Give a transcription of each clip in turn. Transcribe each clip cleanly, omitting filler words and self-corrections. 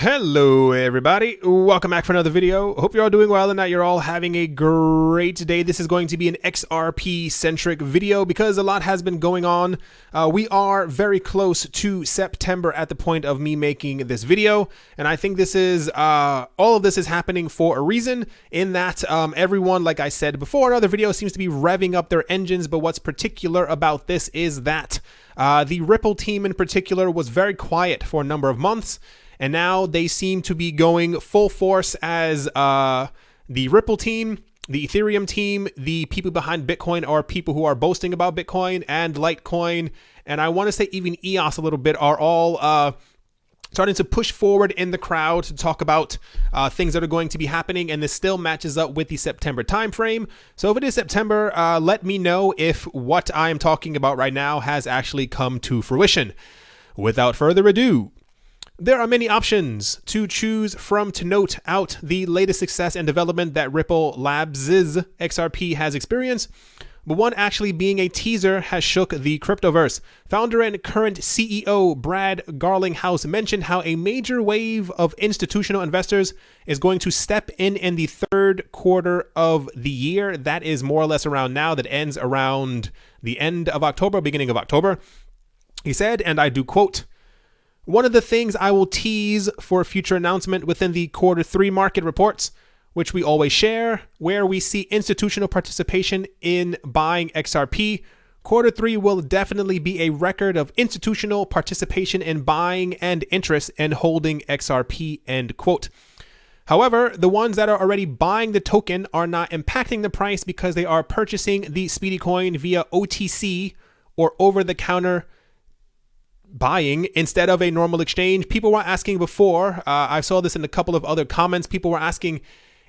Hello everybody, welcome back for another video. Hope you're all doing well and that you're all having a great day. This is going to be an XRP centric video because a lot has been going on. We are very close to September at the point of me making this video, and I think this is all of this is happening for a reason, in that everyone, like I said before in other videos, seems to be revving up their engines. But what's particular about this is that the Ripple team in particular was very quiet for a number of months. And now they seem to be going full force as the Ripple team, the Ethereum team, the people behind Bitcoin are people who are boasting about Bitcoin and Litecoin. And I want to say even EOS a little bit are all starting to push forward in the crowd to talk about things that are going to be happening. And this still matches up with the September timeframe. So if it is September, let me know if what I am talking about right now has actually come to fruition. Without further ado, there are many options to choose from to note out the latest success and development that Ripple Labs' XRP has experienced, but one actually being a teaser has shook the cryptoverse. Founder and current CEO Brad Garlinghouse mentioned how a major wave of institutional investors is going to step in the third quarter of the year. That is more or less around now. That ends around the end of October, beginning of October. He said, and I do quote, "One of the things I will tease for a future announcement within the Q3 market reports, which we always share, where we see institutional participation in buying XRP. Q3 will definitely be a record of institutional participation in buying and interest in holding XRP," end quote. However, the ones that are already buying the token are not impacting the price because they are purchasing the Speedy coin via OTC or over-the-counter buying instead of a normal exchange. People were asking before, I saw this in a couple of other comments, people were asking,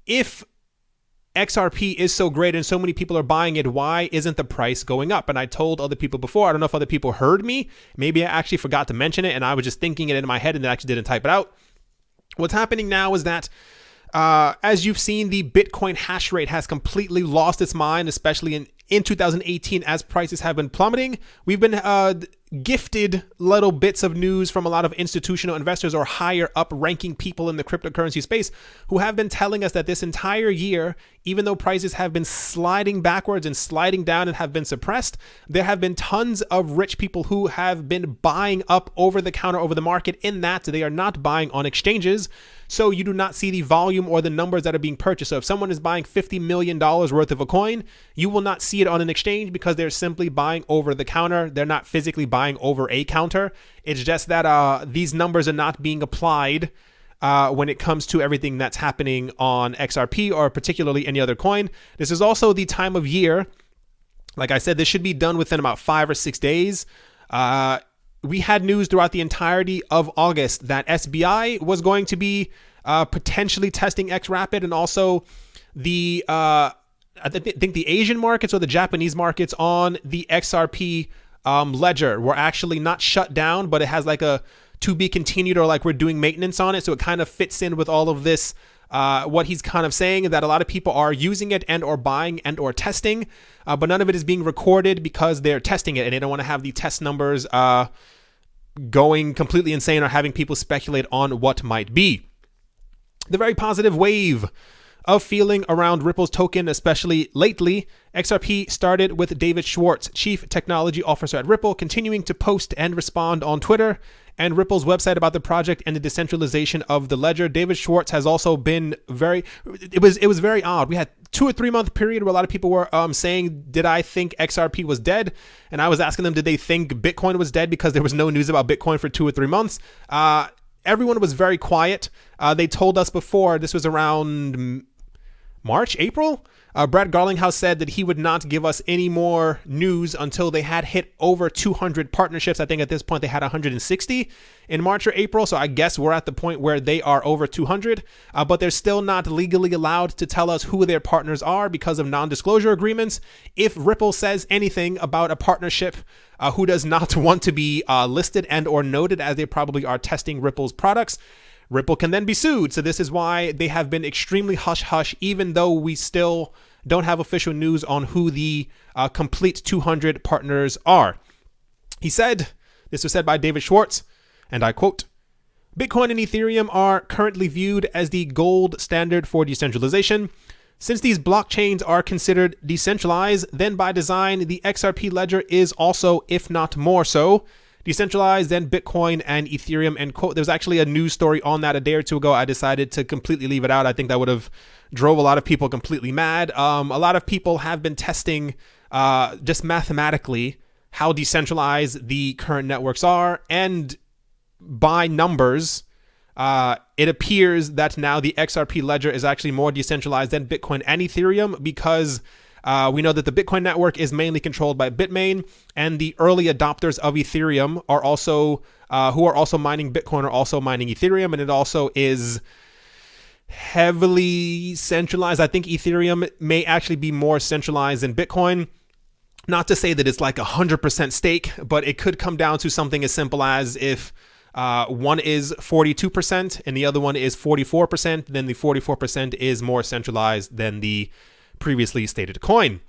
if XRP is so great and so many people are buying it, why isn't the price going up? And I told other people before, I don't know if other people heard me, maybe I actually forgot to mention it and I was just thinking it in my head and then actually didn't type it out. What's happening now is that as you've seen, the Bitcoin hash rate has completely lost its mind, especially in 2018 as prices have been plummeting. We've been gifted little bits of news from a lot of institutional investors or higher up ranking people in the cryptocurrency space who have been telling us that this entire year, even though prices have been sliding backwards and sliding down and have been suppressed, there have been tons of rich people who have been buying up over the counter, over the market, in that they are not buying on exchanges. So you do not see the volume or the numbers that are being purchased. So if someone is buying $50 million worth of a coin, you will not see it on an exchange because they're simply buying over the counter. They're not physically buying over a counter. It's just that these numbers are not being applied when it comes to everything that's happening on XRP or particularly any other coin. This is also the time of year. Like I said, this should be done within about 5 or 6 days. We had news throughout the entirety of August that SBI was going to be potentially testing XRapid, and also the I think the Asian markets or the Japanese markets on the XRP ledger were actually not shut down, but it has like a to be continued, or like we're doing maintenance on it. So it kind of fits in with all of this. What he's kind of saying, that a lot of people are using it and or buying and or testing, but none of it is being recorded because they're testing it and they don't want to have the test numbers going completely insane or having people speculate on what might be. The very positive wave of feeling around Ripple's token, especially lately, XRP started with David Schwartz, Chief Technology Officer at Ripple, continuing to post and respond on Twitter and Ripple's website about the project and the decentralization of the ledger. David Schwartz has also been it was very odd. We had 2 or 3 month period where a lot of people were saying, did I think XRP was dead? And I was asking them, did they think Bitcoin was dead, because there was no news about Bitcoin for 2 or 3 months. Everyone was very quiet. They told us before, this was around March, April, Brad Garlinghouse said that he would not give us any more news until they had hit over 200 partnerships. I think at this point they had 160 in March or April. So I guess we're at the point where they are over 200, but they're still not legally allowed to tell us who their partners are because of non-disclosure agreements. If Ripple says anything about a partnership who does not want to be listed and or noted, as they probably are testing Ripple's products, Ripple can then be sued. So this is why they have been extremely hush-hush, even though we still don't have official news on who the complete 200 partners are. He said, this was said by David Schwartz, and I quote, Bitcoin and Ethereum are currently viewed as the gold standard for decentralization. Since these blockchains are considered decentralized, then by design, the XRP ledger is also, if not more so, decentralized than Bitcoin and Ethereum, end quote. There's actually a news story on that a day or two ago. I decided to completely leave it out. I think that would have drove a lot of people completely mad. A lot of people have been testing just mathematically how decentralized the current networks are, and by numbers, it appears that now the XRP ledger is actually more decentralized than Bitcoin and Ethereum, because we know that the Bitcoin network is mainly controlled by Bitmain, and the early adopters of Ethereum are also who are also mining Bitcoin are also mining Ethereum, and it also is heavily centralized. I think Ethereum may actually be more centralized than Bitcoin. Not to say that it's like 100% stake, but it could come down to something as simple as if one is 42% and the other one is 44%, then the 44% is more centralized than the previously stated coin.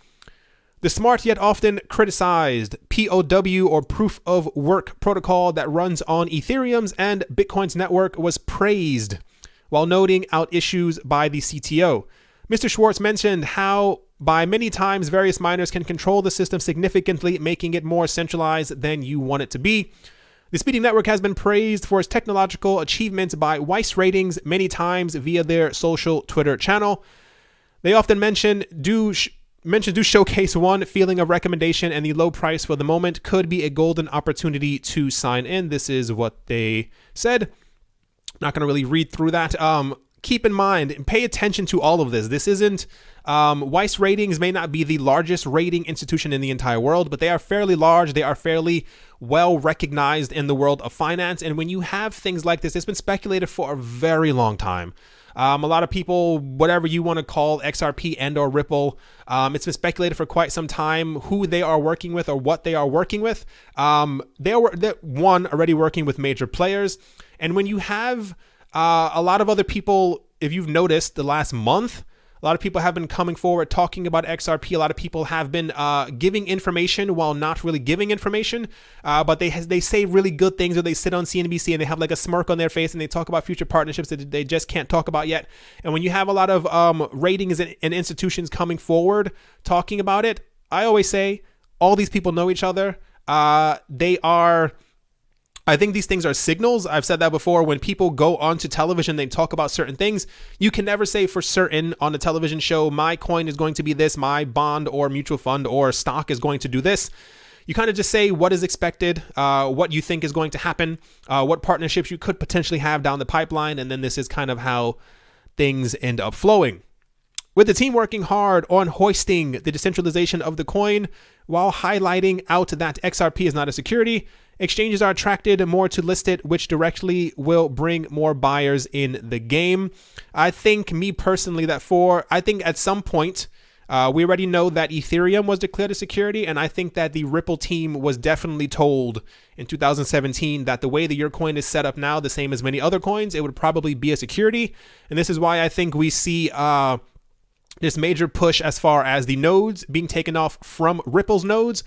The smart yet often criticized POW, or proof of work protocol that runs on Ethereum's and Bitcoin's network, was praised while noting out issues by the CTO. Mr. Schwartz mentioned how by many times various miners can control the system significantly, making it more centralized than you want it to be. The Speedy Network has been praised for its technological achievements by Weiss Ratings many times via their social Twitter channel. They often do showcase one feeling of recommendation, and the low price for the moment could be a golden opportunity to sign in. This is what they said. Not going to really read through that. Keep in mind and pay attention to all of this. This isn't Weiss Ratings may not be the largest rating institution in the entire world, but they are fairly large. They are fairly well recognized in the world of finance. And when you have things like this, it's been speculated for a very long time. A lot of people, whatever you want to call XRP and or Ripple, it's been speculated for quite some time who they are working with or what they are working with. They're already working with major players. And when you have a lot of other people, if you've noticed the last month, a lot of people have been coming forward talking about XRP. A lot of people have been giving information while not really giving information, but they say really good things, or they sit on CNBC and they have like a smirk on their face and they talk about future partnerships that they just can't talk about yet. And when you have a lot of ratings and institutions coming forward talking about it, I always say all these people know each other. I think these things are signals. I've said that before. When people go onto television, they talk about certain things. You can never say for certain on a television show, my coin is going to be this, my bond or mutual fund or stock is going to do this. You kind of just say what is expected, what you think is going to happen, what partnerships you could potentially have down the pipeline, and then this is kind of how things end up flowing. With the team working hard on hoisting the decentralization of the coin while highlighting out that XRP is not a security, exchanges are attracted more to list it, which directly will bring more buyers in the game. I think, me personally, I think at some point, we already know that Ethereum was declared a security, and I think that the Ripple team was definitely told in 2017 that the way that your coin is set up now, the same as many other coins, it would probably be a security. And this is why I think we see this major push as far as the nodes being taken off from Ripple's nodes.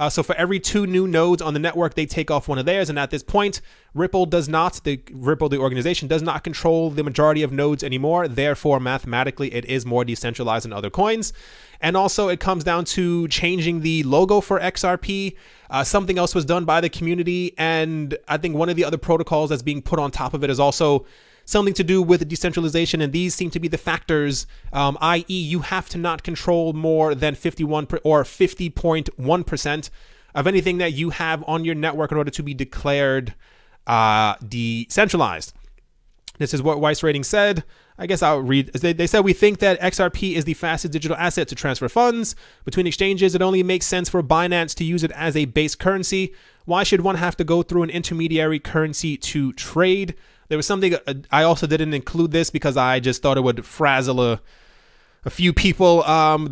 So for every 2 new nodes on the network, they take off one of theirs. And at this point, Ripple, the organization, does not control the majority of nodes anymore. Therefore, mathematically, it is more decentralized than other coins. And also, it comes down to changing the logo for XRP. Something else was done by the community. And I think one of the other protocols that's being put on top of it is also something to do with decentralization, and these seem to be the factors, i.e. you have to not control more than 51 or 50.1% of anything that you have on your network in order to be declared decentralized. This is what Weiss Ratings said. I guess I'll read. They said, we think that XRP is the fastest digital asset to transfer funds between exchanges. It only makes sense for Binance to use it as a base currency. Why should one have to go through an intermediary currency to trade? There was something, I also didn't include this because I just thought it would frazzle a few people. I'm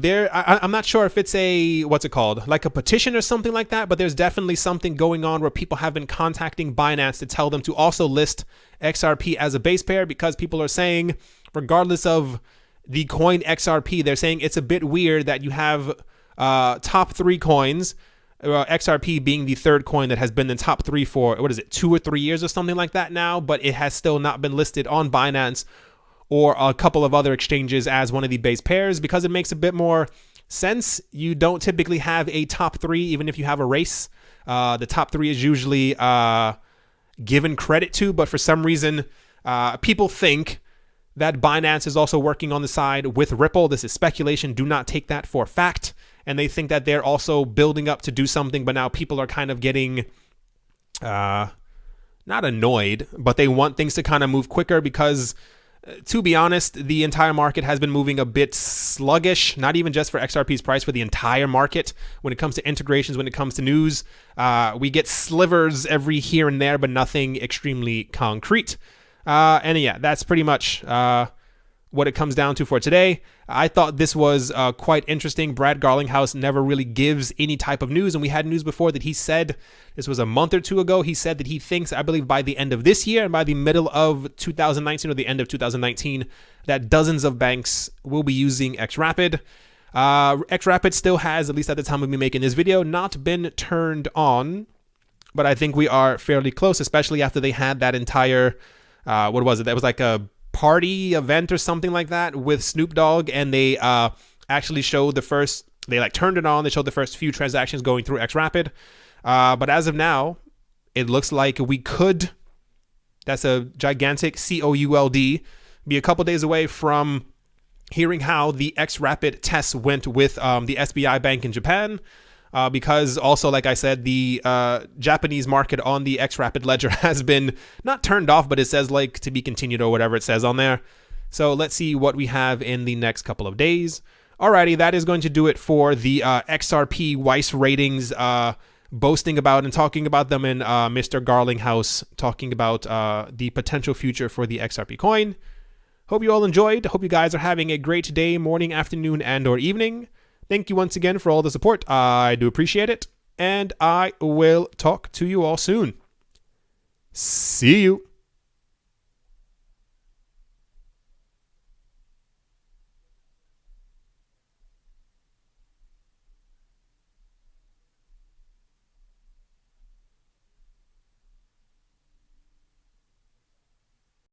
not sure if it's like a petition or something like that, but there's definitely something going on where people have been contacting Binance to tell them to also list XRP as a base pair, because people are saying, regardless of the coin XRP, they're saying it's a bit weird that you have top 3 coins XRP being the third coin that has been in the top 3 for, 2 or 3 years or something like that now, but it has still not been listed on Binance or a couple of other exchanges as one of the base pairs because it makes a bit more sense. You don't typically have a top 3, even if you have a race. The top 3 is usually given credit to, but for some reason, people think that Binance is also working on the side with Ripple. This is speculation. Do not take that for fact. And they think that they're also building up to do something, but now people are kind of getting not annoyed, but they want things to kind of move quicker because, to be honest, the entire market has been moving a bit sluggish, not even just for XRP's price, for the entire market. When it comes to integrations, when it comes to news, we get slivers every here and there, but nothing extremely concrete. And yeah, that's pretty much what it comes down to for today. I thought this was quite interesting. Brad Garlinghouse never really gives any type of news, and we had news before that he said, this was a month or two ago, he said that he thinks, I believe by the end of this year and by the middle of 2019 or the end of 2019, that dozens of banks will be using XRapid. XRapid still has, at least at the time of me making this video, not been turned on, but I think we are fairly close, especially after they had that entire what was it? That was like a party event or something like that with Snoop Dogg, and they actually showed the first, they like turned it on, they showed the first few transactions going through XRapid. But as of now, it looks like we could, that's a gigantic COULD, be a couple days away from hearing how the XRapid tests went with the SBI Bank in Japan. Because also, like I said, the Japanese market on the XRapid ledger has been not turned off, but it says like to be continued or whatever it says on there. So let's see what we have in the next couple of days. Alrighty, that is going to do it for the XRP Weiss ratings, boasting about and talking about them, and Mr. Garlinghouse talking about the potential future for the XRP coin. Hope you all enjoyed. Hope you guys are having a great day, morning, afternoon, and or evening. Thank you once again for all the support. I do appreciate it. And I will talk to you all soon. See you.